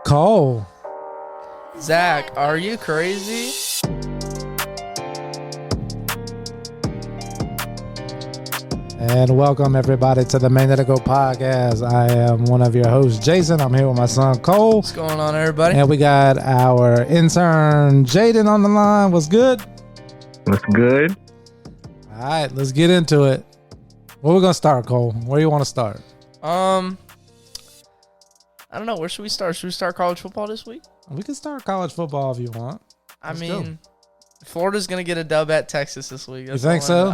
Cole. Zach, are you crazy? And welcome everybody to the Magnetico podcast. I am one of your hosts, Jason. I'm here with my son, Cole. What's going on, everybody? And we got our intern, Jaden, on the line. What's good? What's good? All right, let's get into it. Where we gonna start, Cole? Where you want to start? I don't know. Where should we start? Should we start college football this week? We can start college football if you want. Let's go. Florida's going to get a dub at Texas this week. You think so?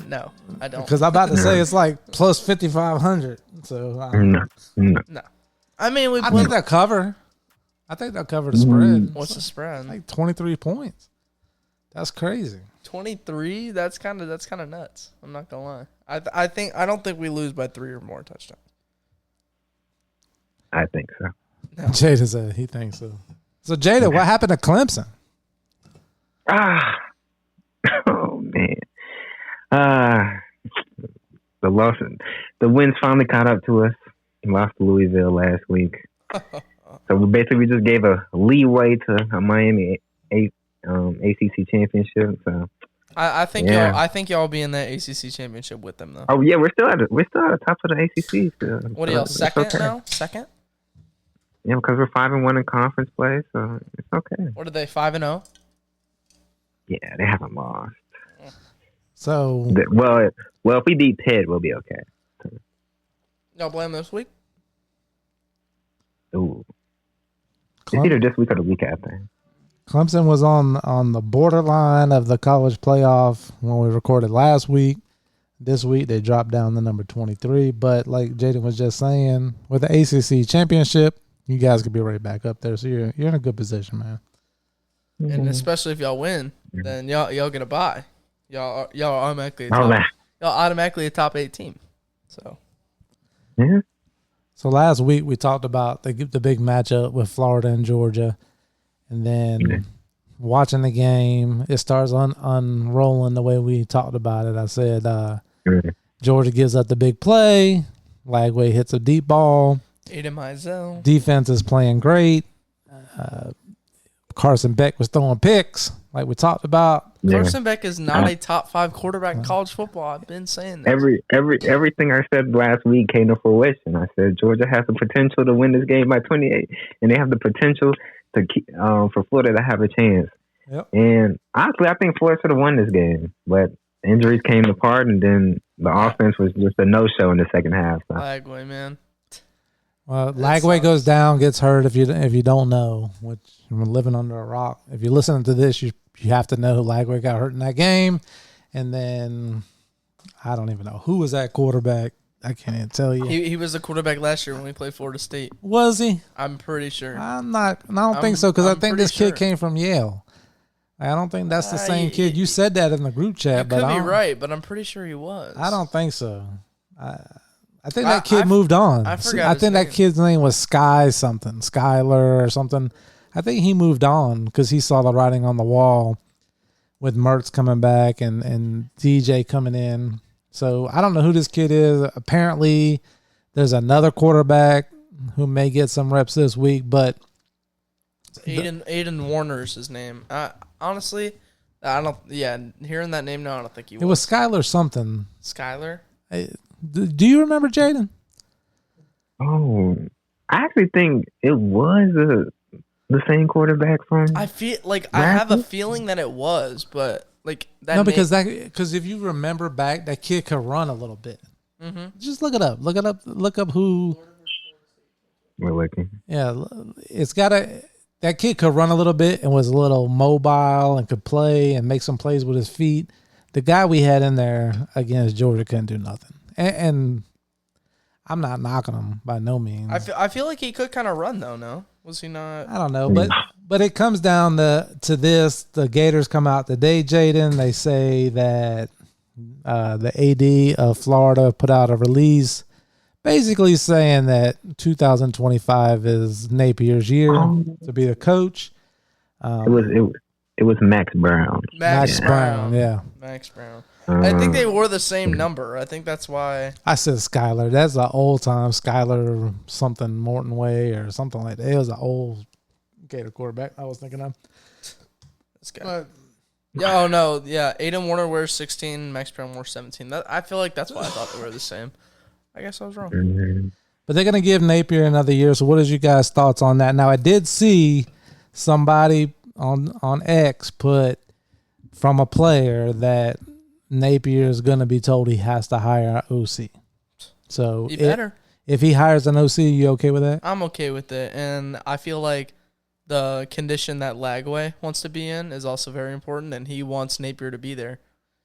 No, I don't. Because I'm about to say it's like plus 5,500. So No. I mean, I think they'll cover. I think they'll cover the spread. What's the spread? Like 23 points. That's crazy. 23? That's kind of nuts. I'm not gonna lie. I don't think we lose by 3 or more touchdowns. I think so. No. Jada said he thinks so. So Jada, what happened to Clemson? Oh man. The wins finally caught up to us. We lost to Louisville last week. So we just gave a leeway to a Miami ACC championship. So I think y'all be in that ACC championship with them though. oh yeah, we're still at the top of the ACC. So, What are y'all, second now? Second? Yeah, because we're 5-1 in conference play, so it's okay. What are they? 5-0? Yeah, they haven't lost. So Well, if we beat Pitt, we'll be okay. Y'all blame this week? Ooh. It's either this week or the week after. Clemson was on the borderline of the college playoff when we recorded last week. This week they dropped down to number 23. But like Jaden was just saying, with the ACC championship, you guys could be right back up there. So you're in a good position, man. And especially if y'all win, then y'all get a bye. Y'all automatically a top 8 team. So yeah. So last week we talked about the big matchup with Florida and Georgia, and then watching the game, it starts unrolling the way we talked about it. I said Georgia gives up the big play, Lagway hits a deep ball. 8 in my zone. Defense is playing great. Carson Beck was throwing picks like we talked about. Carson Beck is not a top 5 quarterback in college football. I've been saying that. Everything I said last week came to fruition. I said Georgia has the potential to win this game by 28, and they have the potential to keep, for Florida to have a chance. Yep. And honestly, I think Florida should have won this game, but injuries came apart, and then the offense was just a no-show in the second half. So. Lagway, man. Well, Lagway goes down, gets hurt. If you don't know, which we're living under a rock. If you're listening to this, you have to know Lagway got hurt in that game, and then I don't even know who was that quarterback. I can't even tell you. He was the quarterback last year when we played Florida State. Was he? I'm pretty sure. I don't think so because I think this kid came from Yale. I don't think that's the same kid. You said that in the group chat, but could be right, but I'm pretty sure he was. I don't think so. I think that kid moved on. I forgot. I think that kid's name was Skyler or something. I think he moved on because he saw the writing on the wall with Mertz coming back and DJ coming in. So I don't know who this kid is. Apparently, there's another quarterback who may get some reps this week, but Aiden Warner's his name. Honestly, I don't. Yeah, hearing that name now, I don't think he was. It was Skyler something. Skyler. Do you remember Jaden? Oh, I actually think it was the same quarterback from. I feel like I have a feeling that it was, but like that. No, because if you remember back, that kid could run a little bit. Mm-hmm. Just look it up. Look up who. We're looking. Yeah, it's got that kid could run a little bit and was a little mobile and could play and make some plays with his feet. The guy we had in there against Georgia couldn't do nothing. And I'm not knocking him by no means. I feel like he could kind of run though. No, was he not? I don't know, but it comes down to this. The Gators come out today, Jaden. They say that the AD of Florida put out a release, basically saying that 2025 is Napier's year to be the coach. It was Max Brown. Max Brown, yeah. Max Brown. I think they wore the same number. I think that's why. I said Skyler. That's an old time Skyler something Morton Way or something like that. It was an old Gator quarterback I was thinking of. This guy. Yeah, oh no, yeah. Aiden Warner wears 16, Max Brown wears 17. I feel like that's why I thought they were the same. I guess I was wrong. Mm-hmm. But they're gonna give Napier another year. So, what is you guys' thoughts on that? Now, I did see somebody on X put from a player that Napier is gonna be told he has to hire an OC. So, He better. If he hires an OC, you okay with that? I'm okay with it, and I feel like the condition that Lagway wants to be in is also very important, and he wants Napier to be there.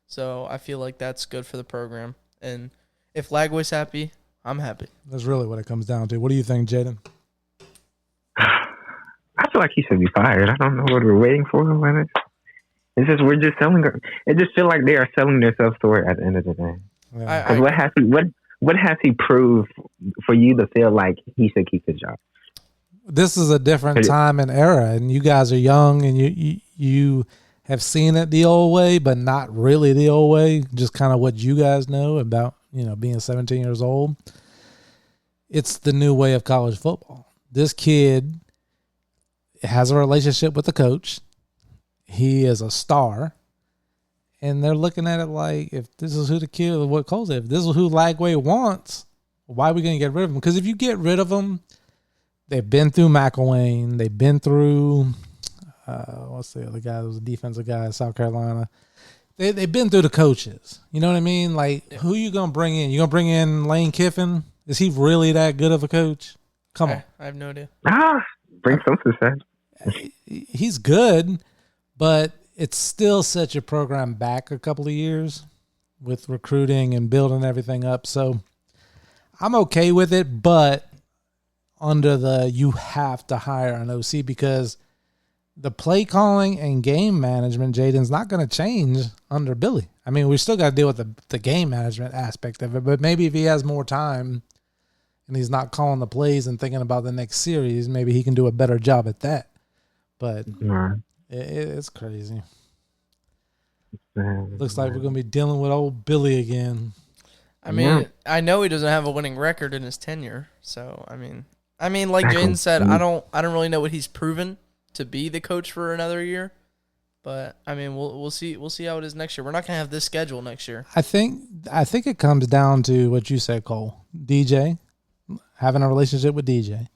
So I feel like that's good for the program. And if Lagway's happy, I'm happy. That's really what it comes down to. What do you think, Jaden? I feel like he should be fired. I don't know what we're waiting for. It's just we're just selling. It just feels like they are selling themselves short at the end of the day. Yeah. What has he proved for you to feel like he should keep his job? This is a different time and era, and you guys are young, and you have seen it the old way, but not really the old way. Just kind of what you guys know about, being 17 years old. It's the new way of college football. This kid has a relationship with the coach. He is a star, and they're looking at it like, if this is who the kid, what Cole said, if this is who Lagway wants, why are we going to get rid of him? Because if you get rid of him, they've been through McElwain. They've been through, what's the other guy? It was a defensive guy in South Carolina. They've been through the coaches. You know what I mean? Like, who are you going to bring in? You going to bring in Lane Kiffin? Is he really that good of a coach? Come on. I have no idea. Bring some success. He's good, but it still sets your program back a couple of years with recruiting and building everything up. So I'm okay with it, but under you have to hire an OC, because the play calling and game management, Jaden's not going to change under Billy. I mean, we still got to deal with the game management aspect of it, but maybe if he has more time and he's not calling the plays and thinking about the next series, maybe he can do a better job at that. But it's crazy. Looks like we're going to be dealing with old Billy again. I mean, I know he doesn't have a winning record in his tenure, so I mean, like Jaden said, I don't really know what he's proven to be the coach for another year, but I mean, we'll see how it is next year. We're not gonna have this schedule next year. I think it comes down to what you said, Cole. DJ, having a relationship with DJ,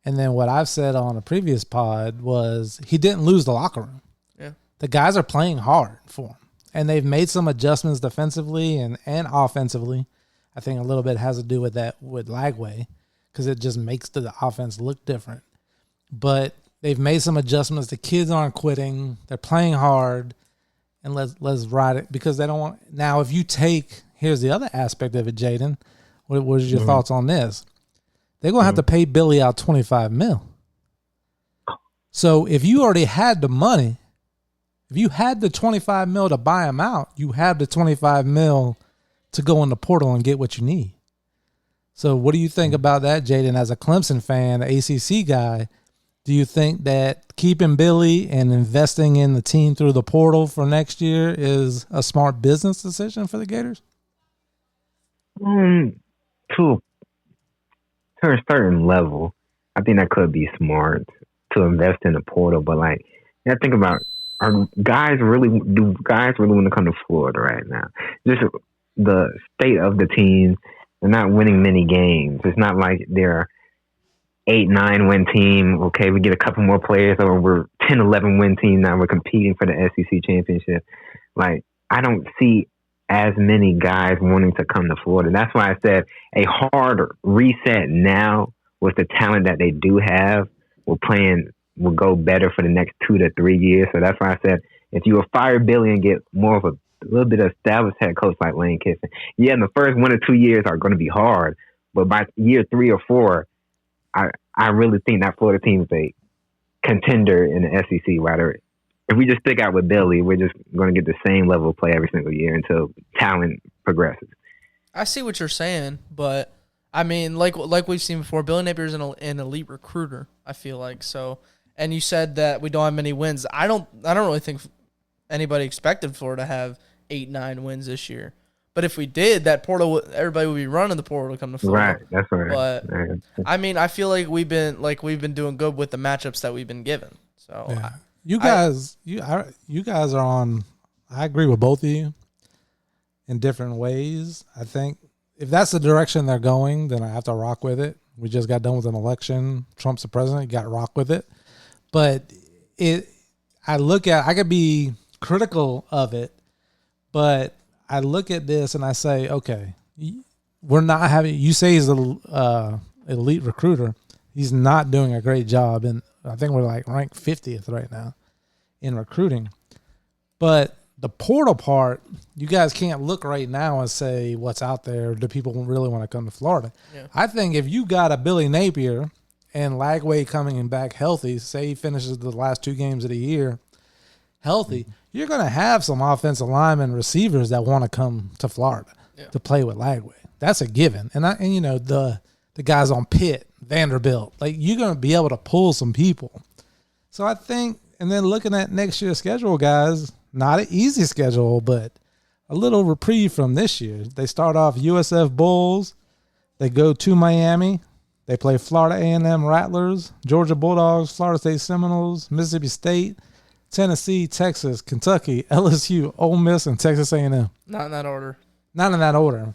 and then what I've said on a previous pod was he didn't lose the locker room. Yeah, the guys are playing hard for him, and they've made some adjustments defensively and offensively. I think a little bit has to do with that with Lagway, because it just makes the offense look different. But they've made some adjustments. The kids aren't quitting. They're playing hard, and let's ride it, because they don't want. Now, if you here's the other aspect of it, Jaden. What is your thoughts on this? They're going to have to pay Billy out $25 million. So if you already had the money, if you had the $25 million to buy him out, you have the $25 million to go in the portal and get what you need. So what do you think about that, Jaden, as a Clemson fan, an ACC guy? Do you think that keeping Billy and investing in the team through the portal for next year is a smart business decision for the Gators? To a certain level, I think that could be smart to invest in the portal. But think about, guys really want to come to Florida right now? Just the state of the team. They're not winning many games. It's not like they're 8-9 win team. Okay, we get a couple more players, or we're 10-11 win team now. We're competing for the SEC championship. I don't see as many guys wanting to come to Florida. That's why I said a hard reset now with the talent that they do have will go better for the next 2 to 3 years. So that's why I said if you fire Billy and get more of a little bit of established head coach like Lane Kiffin, in the first 1 or 2 years are going to be hard, but by year 3 or 4, I really think that Florida team is a contender in the SEC. If we just stick out with Billy, we're just going to get the same level of play every single year until talent progresses. I see what you're saying, but I mean, like we've seen before, Billy Napier's an elite recruiter, I feel like. So, and you said that we don't have many wins. I don't really think anybody expected Florida to have 8-9 wins this year. But if we did, that portal, everybody would be running the portal to come to Florida. Right, that's right. But I mean, I feel like we've been doing good with the matchups that we've been given. So yeah. You guys are on. I agree with both of you in different ways. I think if that's the direction they're going, then I have to rock with it. We just got done with an election. Trump's the president. You got to rock with it. But I could be critical of it, but I look at this and I say, okay, we're not having. You say he's an elite recruiter. He's not doing a great job, and I think we're like ranked 50th right now in recruiting. But the portal part, you guys can't look right now and say what's out there. Do people really want to come to Florida? Yeah. I think if you got a Billy Napier and Lagway coming back healthy, say he finishes the last 2 games of the year healthy, you're going to have some offensive linemen, receivers that want to come to Florida to play with Lagway. That's a given. And the guys on Pitt, Vanderbilt, like you're going to be able to pull some people. So I think, and then looking at next year's schedule, guys, not an easy schedule, but a little reprieve from this year. They start off USF Bulls. They go to Miami. They play Florida A&M Rattlers, Georgia Bulldogs, Florida State Seminoles, Mississippi State, Tennessee, Texas, Kentucky, LSU, Ole Miss, and Texas A&M. Not in that order. Not in that order.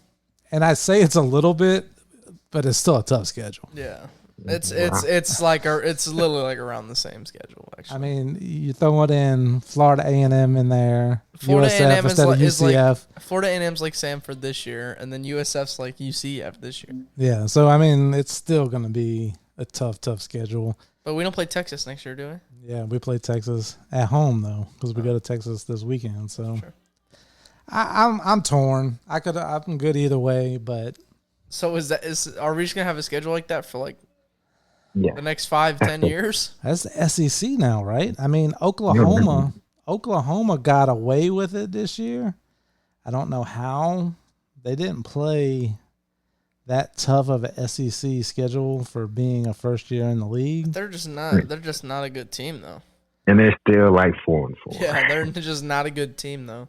And I say it's a little bit, but it's still a tough schedule. Yeah. It's literally like around the same schedule, actually. I mean, you throw it in Florida A&M in there, Florida USF A&M instead of UCF. Florida A&M's like Samford this year, and then USF's like UCF this year. Yeah, so I mean, it's still going to be a tough schedule. But we don't play Texas next year, do we? Yeah, we play Texas at home though, because we go to Texas this weekend. So sure. I'm torn. I'm good either way, but so are we just gonna have a schedule like that for like the next 5-10 years? That's the SEC now, right? I mean, Oklahoma got away with it this year. I don't know how. They didn't play that tough of a SEC schedule for being a first year in the league. They're just not a good team though. And they're still like 4-4. Yeah, they're just not a good team though.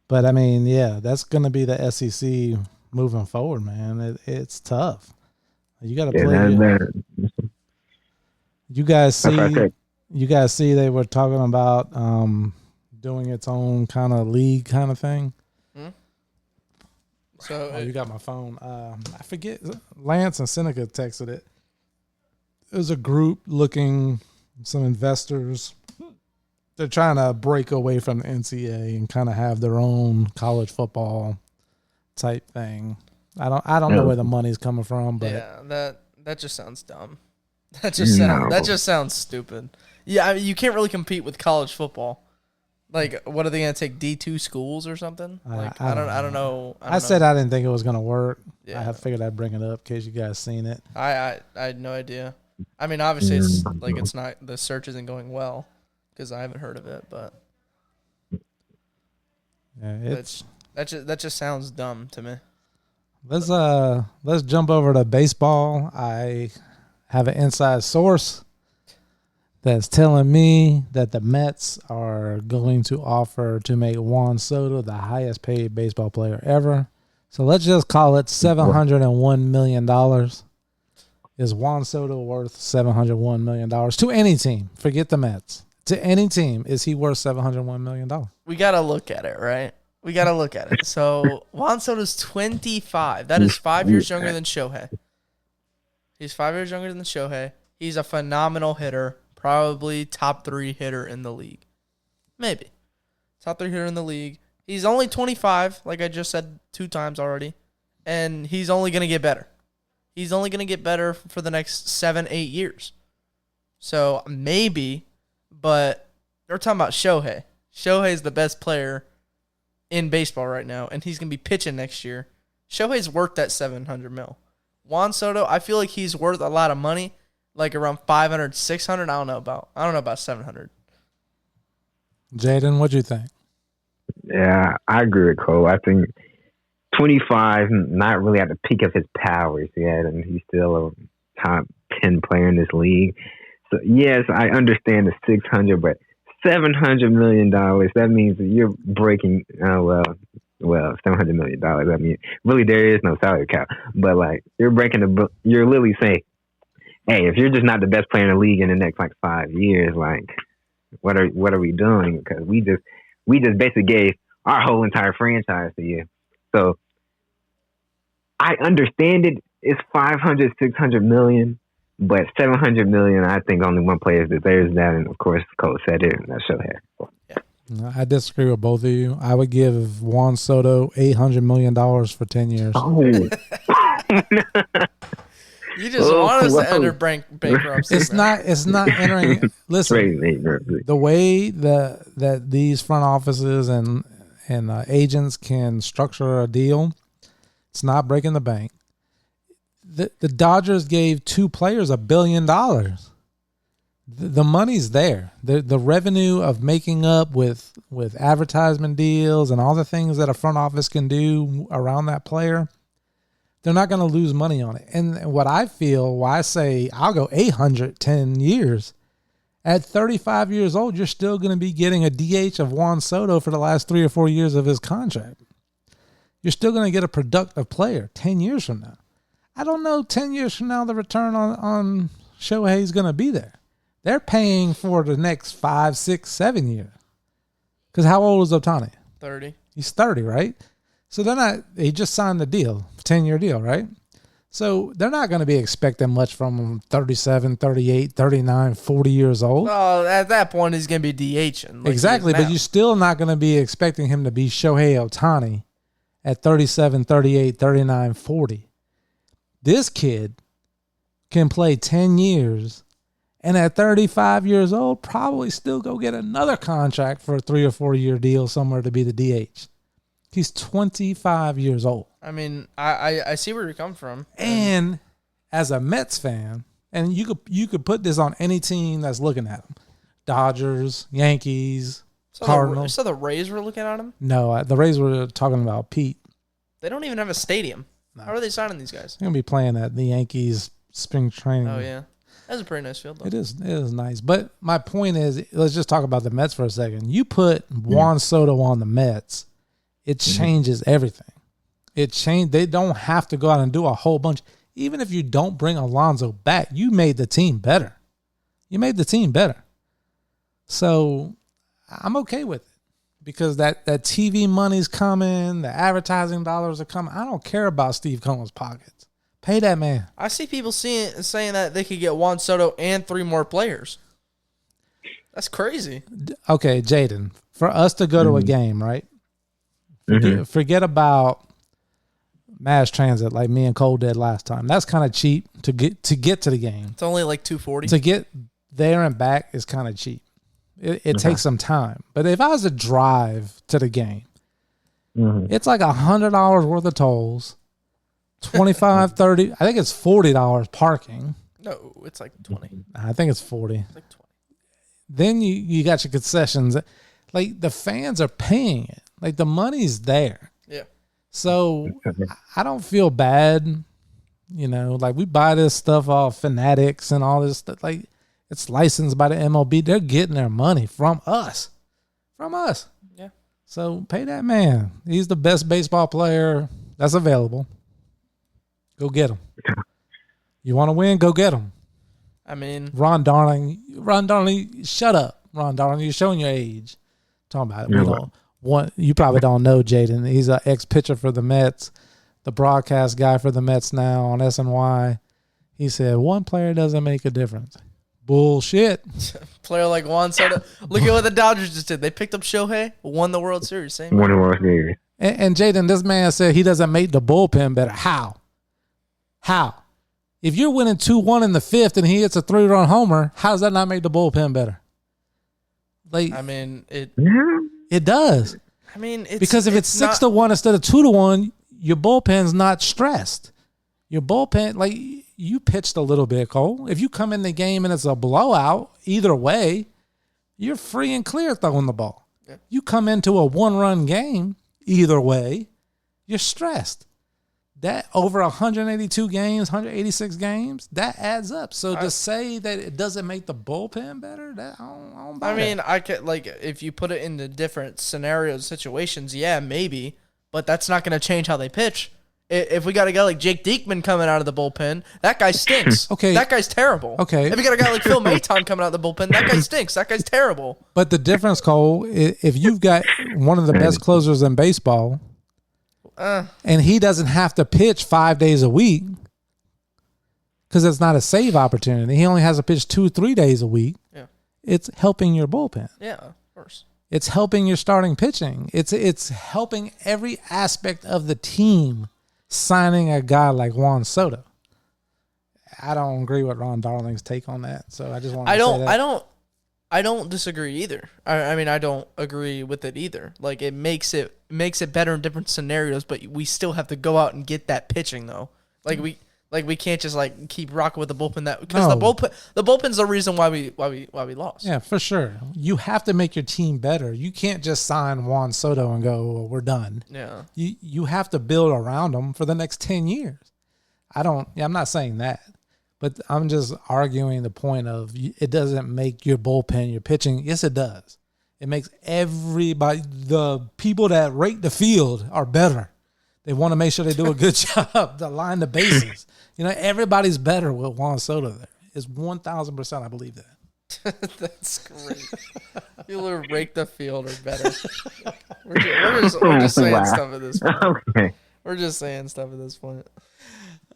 But I mean, yeah, that's going to be the SEC moving forward, man. It's tough. You got to play. You guys see they were talking about doing its own kind of league kind of thing. So you got my phone. I forget. Lance and Seneca texted it. It was a group looking, some investors. They're trying to break away from the NCAA and kind of have their own college football type thing. I don't know where the money's coming from, but yeah, that just sounds dumb. That just sounds stupid. Yeah, I mean, you can't really compete with college football. Like, what are they going to take D2 schools or something? Like, I don't know. I said I didn't think it was going to work. Yeah. I figured I'd bring it up in case you guys seen it. I had no idea. I mean, obviously it's not, the search isn't going well because I haven't heard of it, but yeah, that just sounds dumb to me. Let's jump over to baseball. I have an inside source that's telling me that the Mets are going to offer to make Juan Soto the highest paid baseball player ever. So let's just call it $701 million. Is Juan Soto worth $701 million to any team? Forget the Mets. To any team, is he worth $701 million? We got to look at it, right? We got to look at it. So Juan Soto's 25. That is 5 years younger than Shohei. He's 5 years younger than Shohei. He's a phenomenal hitter. Probably top 3 hitter in the league. Maybe. Top 3 hitter in the league. He's only 25, like I just said 2 times already. And he's only going to get better. He's only going to get better for the next 7-8 years. So maybe, but they're talking about Shohei. Shohei's the best player in baseball right now, and he's going to be pitching next year. Shohei's worth that $700 million. Juan Soto, I feel like he's worth a lot of money. Like around 500, 600. I don't know about 700. Jaden, what do you think? Yeah, I agree with Cole. I think 25, not really at the peak of his powers yet, and he's still a top 10 player in this league. So yes, I understand the 600, but $700 million. That means that you're breaking. Well, $700 million. I mean, really, there is no salary cap. But like, you're you're literally saying, hey, if you're just not the best player in the league in the next like 5 years, like, what are we doing? Because we just basically gave our whole entire franchise to you. So I understand it's 500, 600 million, but 700 million, I think only one player deserves that. And of course, Cole said it, and that's Shohei. I disagree with both of you. I would give Juan Soto $800 million for 10 years. Oh. You just want us to enter bankruptcy. It's not entering. Listen, the way that these front offices and agents can structure a deal, it's not breaking the bank. The Dodgers gave 2 players $1 billion. The money's there. The revenue of making up with advertisement deals and all the things that a front office can do around that player, they're not going to lose money on it. And what I feel, why I say I'll go 810 years, at 35 years old, you're still going to be getting a DH of Juan Soto for the last 3 or 4 years of his contract. You're still going to get a productive player 10 years from now. I don't know 10 years from now the return on Shohei is going to be there. They're paying for the next 5, 6, 7 years. Because how old is Ohtani? 30. He's 30, right? So he just signed the deal, 10-year deal, right? So they're not going to be expecting much from him 37, 38, 39, 40 years old. Well, at that point, he's going to be DHing. Like exactly, but you're still not going to be expecting him to be Shohei Ohtani at 37, 38, 39, 40. This kid can play 10 years and at 35 years old, probably still go get another contract for a 3 or 4 year deal somewhere to be the DH. He's 25 years old. I mean, I see where you're coming from. And as a Mets fan, and you could put this on any team that's looking at him. Dodgers, Yankees, Cardinals. So the Rays were looking at him? No, the Rays were talking about Pete. They don't even have a stadium. No. How are they signing these guys? They're going to be playing at the Yankees spring training. Oh, yeah. That's a pretty nice field, though. It is nice. But my point is, let's just talk about the Mets for a second. You put Juan Soto on the Mets, it changes everything. They don't have to go out and do a whole bunch. Even if you don't bring Alonso back, you made the team better. So I'm okay with it because that TV money's coming, the advertising dollars are coming. I don't care about Steve Cohen's pockets. Pay that man. I see people saying that they could get Juan Soto and 3 more players. That's crazy. Okay, Jaden, for us to go to a game, right? Forget about mass transit like me and Cole did last time. That's kind of cheap to get to the game. It's only like $240. To get there and back is kind of cheap. It takes some time. But if I was to drive to the game, it's like $100 worth of tolls. 25, 30. I think it's $40 parking. No, it's like 20. I think it's 40. It's like 20. Then you got your concessions. Like the fans are paying it. Like the money's there. Yeah. So I don't feel bad. You know, like we buy this stuff off Fanatics and all this stuff. Like it's licensed by the MLB. They're getting their money from us. Yeah. So pay that man. He's the best baseball player that's available. Go get him. You want to win? Go get him. I mean, Ron Darling, shut up, Ron Darling. You're showing your age. Talking about it. You probably don't know Jaden. He's an ex-pitcher for the Mets, the broadcast guy for the Mets now on SNY. He said one player doesn't make a difference. Bullshit. Player like Juan Soto. Look at what the Dodgers just did. They picked up Shohei, won the World Series. Won the World Series. And Jaden, this man said he doesn't make the bullpen better. How? If you're winning 2-1 in the 5th and he hits a 3-run homer, how does that not make the bullpen better? Like, I mean, it does. I mean, because if it's 6-1 instead of 2-1, your bullpen's not stressed. Your bullpen, like you pitched a little bit, Cole. If you come in the game and it's a blowout, either way, you're free and clear throwing the ball. Yeah. You come into a 1-run game, either way, you're stressed. that over 182 games, 186 games, that adds up. So to say that it doesn't make the bullpen better, that I don't buy that. I could if you put it into different scenarios, situations, yeah, maybe, but that's not going to change how they pitch. If we got a guy like Jake Diekman coming out of the bullpen, that guy stinks. Okay. That guy's terrible. Okay. If you got a guy like Phil Maton coming out of the bullpen, that guy stinks. That guy's terrible. But the difference, Cole, if you've got one of the best closers in baseball, and he doesn't have to pitch 5 days a week because it's not a save opportunity. He only has to pitch 2-3 days a week. Yeah. It's helping your bullpen. Yeah, of course. It's helping your starting pitching. It's helping every aspect of the team. Signing a guy like Juan Soto. I don't agree with Ron Darling's take on that, so I just want to say that. I don't disagree either. I mean, I don't agree with it either. Like, it makes it better in different scenarios, but we still have to go out and get that pitching though. Like we can't just keep rocking with the bullpen because the bullpen's the reason why we lost. Yeah, for sure. You have to make your team better. You can't just sign Juan Soto and go, well, we're done. Yeah. You have to build around him for the next 10 years. I'm not saying that. But I'm just arguing the point of it doesn't make your bullpen, your pitching. Yes, it does. It makes everybody, the people that rate the field are better. They want to make sure they do a good job to line the bases. Everybody's better with Juan Soto there. It's 1,000%, I believe that. That's great. People who rake the field are better. We're just saying stuff at this point. Okay. We're just saying stuff at this point.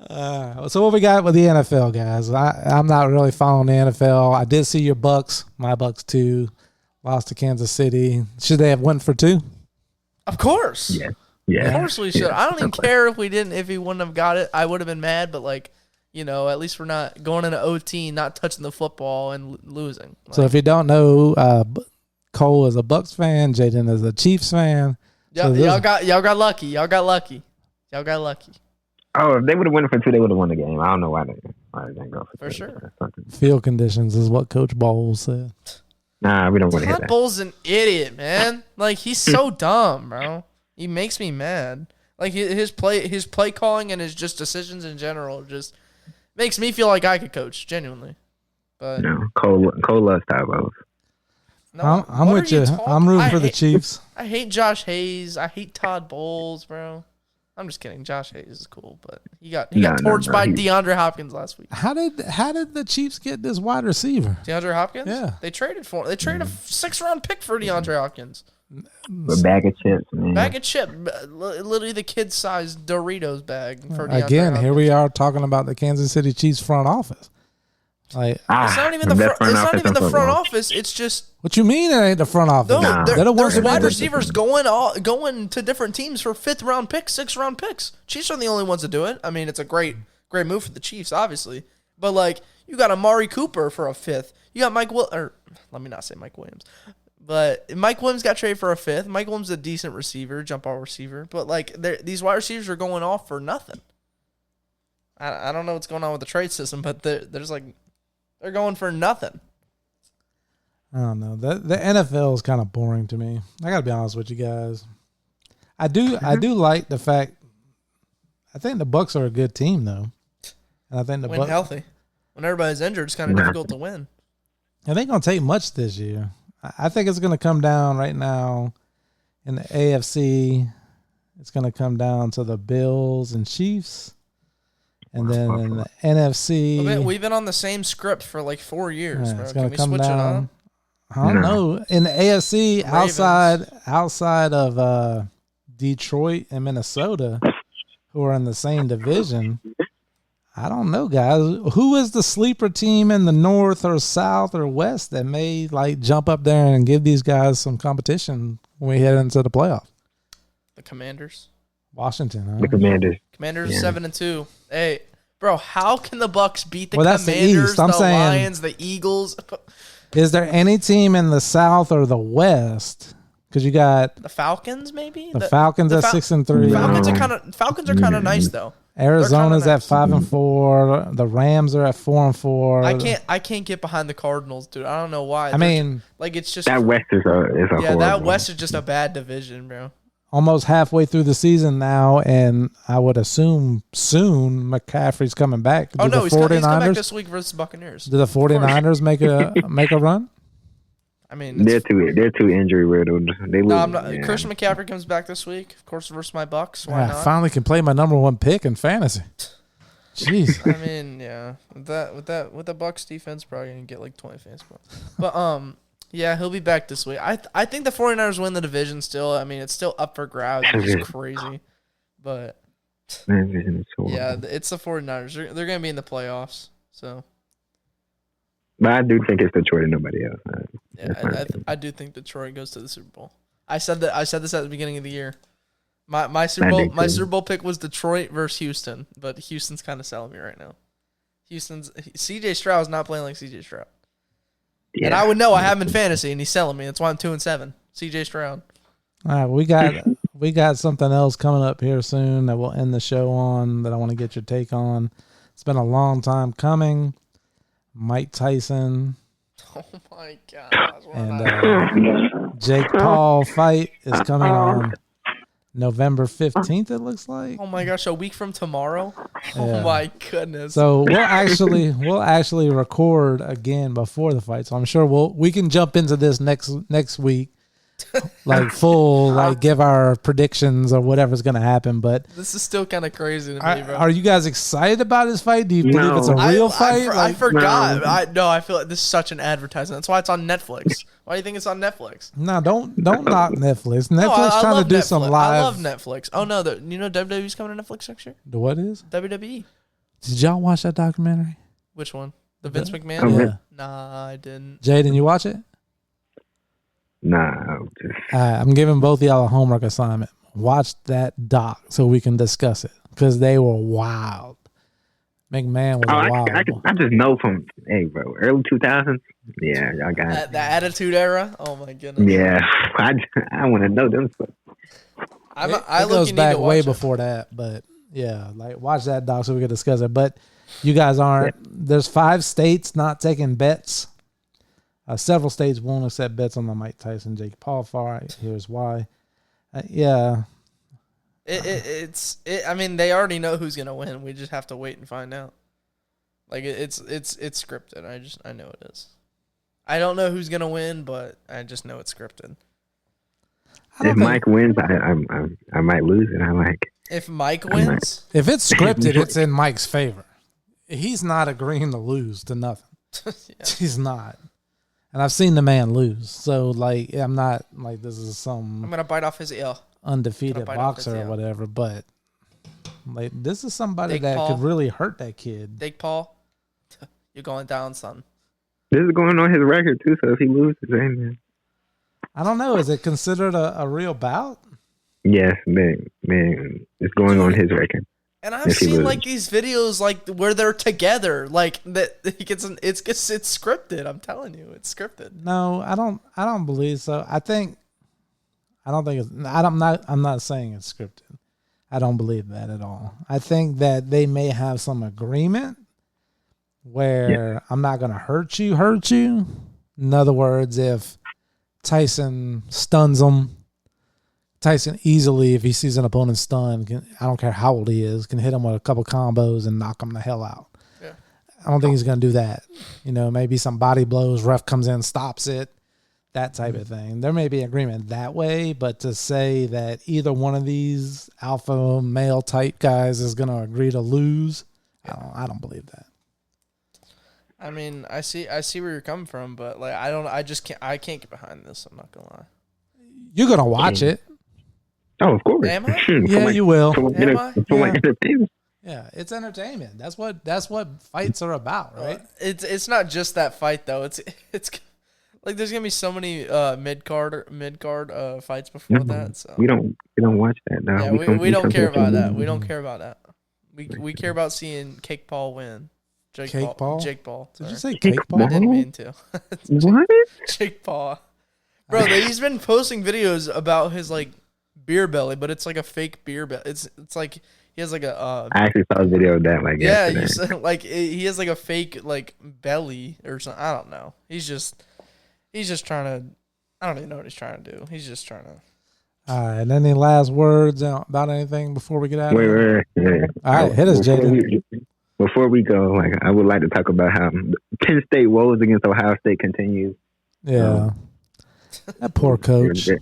So what we got with the NFL, guys? I'm not really following the NFL. I did see your Bucs, my Bucs too, lost to Kansas City. Should they have went for 2? Of course. Yeah. Of course we should. I don't even care if he wouldn't have got it. I would have been mad, but at least we're not going into OT, not touching the football and losing. So if you don't know, Cole is a Bucs fan, Jaden is a Chiefs fan. Y'all got lucky. Y'all got lucky. Oh, if they would have won for 2, they would have won the game. I don't know why they didn't go for 2. For sure. Field conditions is what Coach Bowles said. Nah, we don't want to hear Todd that. Bowles an idiot, man. He's so dumb, bro. He makes me mad. His play calling and his just decisions in general just makes me feel like I could coach, genuinely. But no, Cole loves Todd Bowles. No, I'm with you. I'm rooting for the Chiefs. I hate Josh Hayes. I hate Todd Bowles, bro. I'm just kidding. Josh Hayes is cool, but he got torched by DeAndre Hopkins last week. How did the Chiefs get this wide receiver? DeAndre Hopkins? Yeah. They traded for him. They traded a 6th-round pick for DeAndre Hopkins. A bag of chips, man. Bag of chips. Literally the kid-sized Doritos bag for DeAndre Again, Hopkins. here we are talking about the Kansas City Chiefs front office. It's not even the front office. It's just. What you mean it ain't the front office? No, there's wide receivers going to different teams for 5th-round picks, 6th-round picks. Chiefs are the only ones to do it. I mean, it's a great move for the Chiefs, obviously. But you got Amari Cooper for a 5th. You got let me not say Mike Williams, but Mike Williams got traded for a 5th. Mike Williams is a decent receiver, jump ball receiver. But these wide receivers are going off for nothing. I don't know what's going on with the trade system, but they're going for nothing. I don't know. The NFL is kind of boring to me. I got to be honest with you guys. I do like the fact. I think the Bucs are a good team though, and I think the Bucs healthy. When everybody's injured, it's kind of difficult to win. It ain't gonna take much this year. I think it's gonna come down right now in the AFC. It's gonna come down to the Bills and Chiefs. And then in the NFC, we've been on the same script for 4 years. It's going to come switch down. It on? I don't know. In the AFC, outside of Detroit and Minnesota, who are in the same division, I don't know, guys. Who is the sleeper team in the North or South or West that may jump up there and give these guys some competition when we head into the playoffs? The Commanders. Washington, huh? The Commanders. Commanders 7-2. Hey, bro, how can the Bucs beat the That's Commanders, the Lions, the Eagles? Is there any team in the South or the West? Because you got the Falcons, maybe the Falcons at 6-3. Falcons are kind of nice though. Arizona's at 5-4. The Rams are at 4-4. I can't get behind the Cardinals, dude. I don't know why. I mean, it's just that West is a that West is just a bad division, bro. almost halfway through the season now, and I would assume soon McCaffrey's coming back. Oh, no, he's coming back this week versus Buccaneers. Do the 49ers make a run? I mean, they're too injury riddled. Christian McCaffrey comes back this week, of course, versus my Bucs. Why not? I finally can play my number one pick in fantasy. Jeez. I mean, yeah, with the Bucs defense, probably gonna get like 20 fantasy points. But yeah, he'll be back this week. I think the 49ers win the division still. I mean, it's still up for grabs, which is crazy. But yeah, it's the 49ers. They're gonna be in the playoffs. So. But I do think it's Detroit and nobody else. I do think Detroit goes to the Super Bowl. I said this at the beginning of the year. My Super Bowl pick was Detroit versus Houston, but Houston's kind of selling me right now. CJ Stroud's not playing like CJ Stroud, and I would know. I have him in fantasy, and he's selling me. That's why I'm 2-7. CJ Stroud. All right, we got something else coming up here soon that we'll end the show on that I want to get your take on. It's been a long time coming. Mike Tyson. Oh my gosh. And Jake Paul fight is coming on November 15th, it looks like. Oh my gosh, a week from tomorrow? Yeah. Oh my goodness. So we'll actually record again before the fight. So I'm sure we can jump into this next week. Give our predictions or whatever's going to happen. But this is still kind of crazy to me, bro. Are you guys excited about his fight? Do you believe it's a real fight? I forgot. I feel like this is such an advertisement. That's why it's on Netflix. Why do you think it's on Netflix? No, don't knock Netflix. Netflix trying to do some live. I love Netflix. Oh no, you know WWE's coming to Netflix next year. The what is? WWE. Did y'all watch that documentary? Which one? The Vince McMahon? Yeah. Nah, I didn't. Jaden, you watch it? Nah. I'm giving both of y'all a homework assignment. Watch that doc so we can discuss it because they were wild. McMahon was wild. I just know from bro, early 2000s. Yeah, y'all got it. The Attitude Era. Oh my goodness. Yeah, I want to know them stuff. It goes back way before that, but yeah, watch that doc so we can discuss it. But you guys aren't. Yeah. There's 5 states not taking bets. Several states won't accept bets on the Mike Tyson Jake Paul fight. Here's why. I mean, they already know who's gonna win. We just have to wait and find out. Like it's scripted. I know it is. I don't know who's gonna win, but I just know it's scripted. If Mike wins, I might lose it. If Mike wins, if it's scripted, it's in Mike's favor. He's not agreeing to lose to nothing. Yeah. He's not. And I've seen the man lose. So, I'm not this is some... I'm going to bite off his ear. Undefeated boxer or whatever. But, this is somebody that could really hurt that kid. Jake Paul, you're going down, son. This is going on his record, too. So, if he loses, man. I don't know. Is it considered a real bout? Yes, man. It's going on his record. And I've seen these videos where they're together, that he gets it's scripted. I'm telling you, it's scripted. No, I don't believe so. I'm not saying it's scripted. I don't believe that at all. I think that they may have some agreement where I'm not going to hurt you. In other words, if Tyson stuns him, Tyson easily, if he sees an opponent stunned, I don't care how old he is, can hit him with a couple combos and knock him the hell out. Yeah. I don't think he's going to do that. Maybe some body blows, ref comes in, stops it, that type of thing. There may be agreement that way, but to say that either one of these alpha male type guys is going to agree to lose, I don't believe that. I mean, I see where you're coming from, but I can't get behind this. I'm not going to lie. You're going to watch it. Oh, of course. Am I? Yeah, you will. Yeah, it's entertainment. That's what fights are about, right? It's not just that fight though. It's there's gonna be so many mid card fights before that. So we don't watch that now. Yeah, we don't care about that. We don't care about that. We care about seeing Cake Paul win. Jake Paul. Did you say Cake Paul? I didn't mean to. What? Jake Paul, bro. He's been posting videos about his beer belly, but it's a fake beer belly. It's he has I actually saw a video of that yesterday. He has a fake belly or something. I don't know. He's just trying to. I don't even know what he's trying to do. He's just trying to. All right. Any last words about anything before we get out of here? Wait. All right, hit us, Jaden. Before we go, I would like to talk about how Penn State woes against Ohio State continues. Yeah. That poor coach. Dude,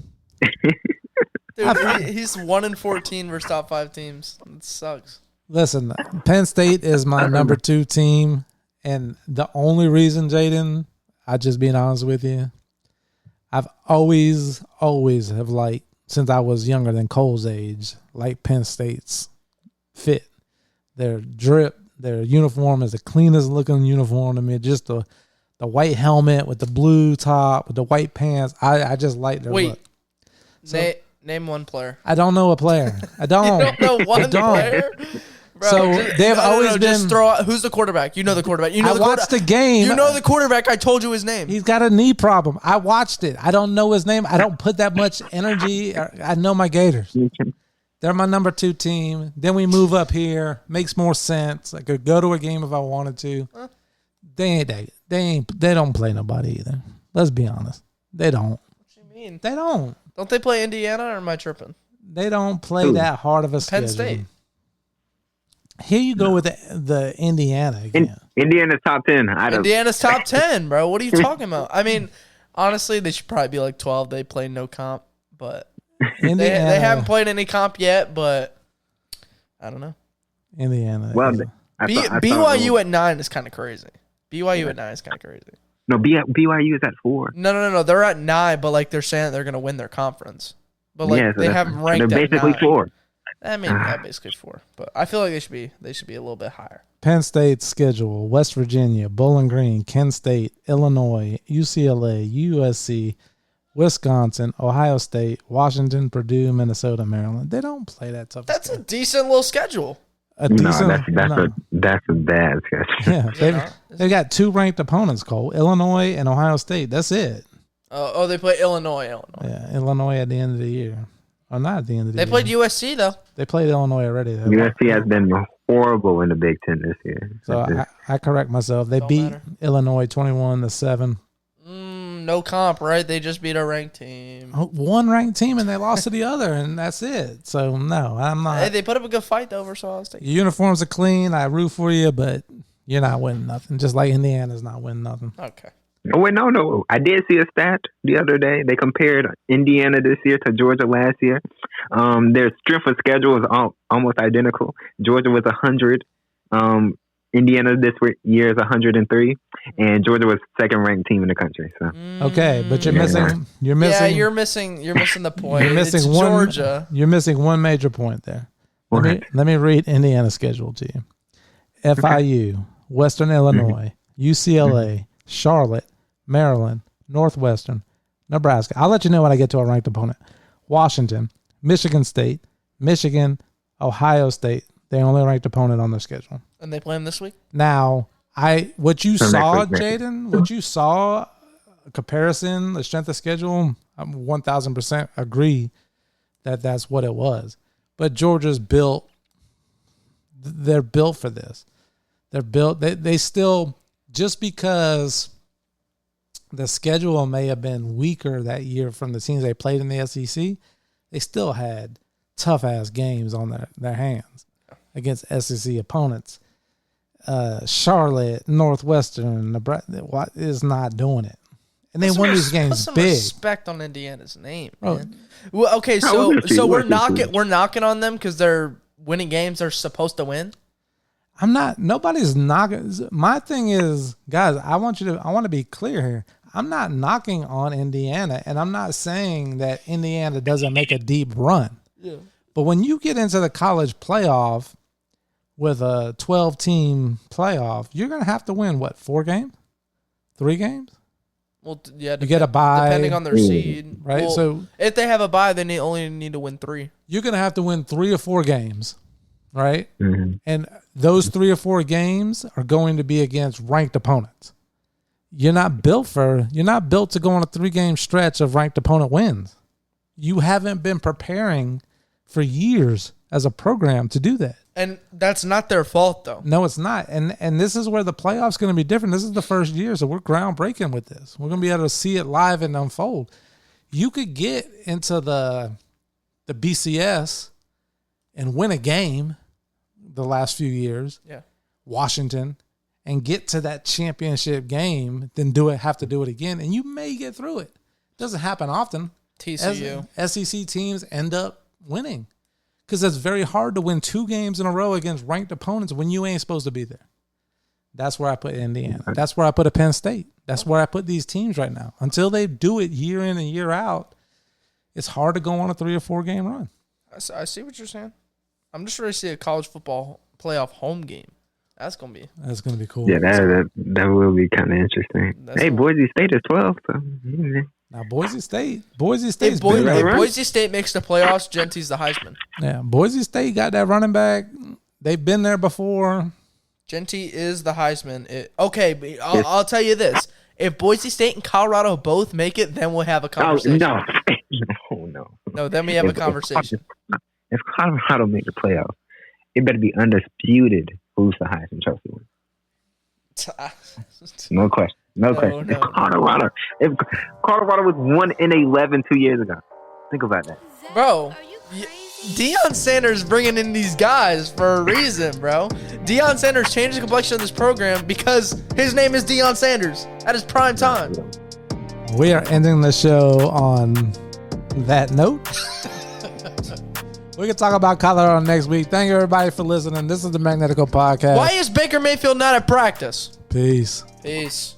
he's 1-14 versus top 5 teams. It sucks. Listen, Penn State is my number 2 team, and the only reason, Jaden, I just being honest with you, I've always have liked, since I was younger than Cole's age, like Penn State's fit. Their drip, their uniform is the cleanest looking uniform to me. Just the white helmet with the blue top, with the white pants. I just like their look. So, name one player. I don't know a player. I don't. You don't know one player? Bro, so they've always been. Just throw out, who's the quarterback? You know the quarterback. You know I watched the game. You know the quarterback. I told you his name. He's got a knee problem. I watched it. I don't know his name. I don't put that much energy. I know my Gators. They're my number 2 team. Then we move up here. Makes more sense. I could go to a game if I wanted to. They don't play nobody either. Let's be honest. They don't. What you mean? They don't. Don't they play Indiana, or am I tripping? They don't play that hard of a schedule. Penn State. Here you go with the Indiana again. Indiana's top 10. Indiana's top 10, bro. What are you talking about? I mean, honestly, they should probably be like 12. They play no comp, but they haven't played any comp yet, but I don't know. Indiana. Well, BYU at 9 is kind of crazy. BYU at 9 is kind of crazy. No, BYU is at 4. No. They're at 9, but like they're saying that they're going to win their conference. But like they haven't ranked. They're basically 4. I mean, basically 4. But I feel like they should be a little bit higher. Penn State's schedule: West Virginia, Bowling Green, Kent State, Illinois, UCLA, USC, Wisconsin, Ohio State, Washington, Purdue, Minnesota, Maryland. They don't play that tough. That's a decent little schedule. That's a bad schedule. Yeah, they got 2 ranked opponents, Cole. Illinois and Ohio State. That's it. Oh, they play Illinois. Yeah, Illinois at the end of the year. Or not at the end of the year. They played USC, though. They played Illinois already. USC has been horrible in the Big Ten this year. So I correct myself. They beat Illinois 21-7. No comp, right? They just beat a ranked team. One ranked team, and they lost to the other, and that's it. So, no, I'm not. Hey, they put up a good fight, though, versus Ohio State. Your uniforms are clean. I root for you, but you're not winning nothing. Just like Indiana's not winning nothing. Okay. Oh, wait, no. I did see a stat the other day. They compared Indiana this year to Georgia last year. Their strength of schedule is almost identical. Georgia was 100. Indiana this year is 103, and Georgia was second-ranked team in the country. So okay, but you're missing. You're missing the point. You're missing one. Georgia. You're missing one major point there. Let me read Indiana's schedule to you: FIU, Western Illinois, UCLA, Charlotte, Maryland, Northwestern, Nebraska. I'll let you know when I get to a ranked opponent. Washington, Michigan State, Michigan, Ohio State. They only ranked opponent on their schedule. And they play them this week? Now, what you saw, Jaden, what you saw, a comparison, the strength of schedule, I 1,000% agree that that's what it was. But Georgia's they're built for this. They're built, they still, just because the schedule may have been weaker that year from the teams they played in the SEC, they still had tough-ass games on their hands against SEC opponents. Charlotte, Northwestern, Nebraska is not doing it, and they won these games put some big. Respect on Indiana's name, man. Well, okay, so we're knocking on them because they're winning games they're supposed to win. I'm not. Nobody's knocking. My thing is, guys, I want to be clear here. I'm not knocking on Indiana, and I'm not saying that Indiana doesn't make a deep run. Yeah. But when you get into the college playoff with a 12-team playoff, you're going to have to win, 4 games? 3 games? Well, yeah. You get a bye. Depending on their seed. Right? Well, so if they have a bye, they only need to win 3. You're going to have to win 3 or 4 games, right? Mm-hmm. And those 3 or 4 games are going to be against ranked opponents. You're not built to go on a 3-game stretch of ranked opponent wins. You haven't been preparing for years as a program to do that. And that's not their fault, though. No, it's not. And this is where the playoff's going to be different. This is the first year, so we're groundbreaking with this. We're going to be able to see it live and unfold. You could get into the the BCS and win a game the last few years, Washington, and get to that championship game, then have to do it again, and you may get through it. Doesn't happen often. TCU. SEC teams end up winning because it's very hard to win 2 games in a row against ranked opponents when you ain't supposed to be there. That's where I put Indiana. That's where I put Penn State. That's where I put these teams right now. Until they do it year in and year out, it's hard to go on a 3 or 4 game run. I see what you're saying. I'm just ready to see a college football playoff home game. That's gonna be cool. Yeah, that will be kind of interesting. Hey, Boise State is 12. So, yeah. Now Boise State if Boise State makes the playoffs, Genty's the Heisman. Yeah, Boise State got that running back. They've been there before. Genty is the Heisman. But I'll tell you this: if Boise State and Colorado both make it, then we'll have a conversation. No. Then we have a conversation. If Colorado make the playoffs, it better be undisputed who's the Heisman Trophy winner. No question. No question. If Colorado was 1-11 2 years ago, think about that, bro. Deion Sanders bringing in these guys for a reason, bro. Deion Sanders changed the complexion of this program because his name is Deion Sanders. That is prime time. We are ending the show on that note. We can talk about Colorado next week. Thank you, everybody, for listening. This is the Magnetico Podcast. Why is Baker Mayfield not at practice? Peace. Peace.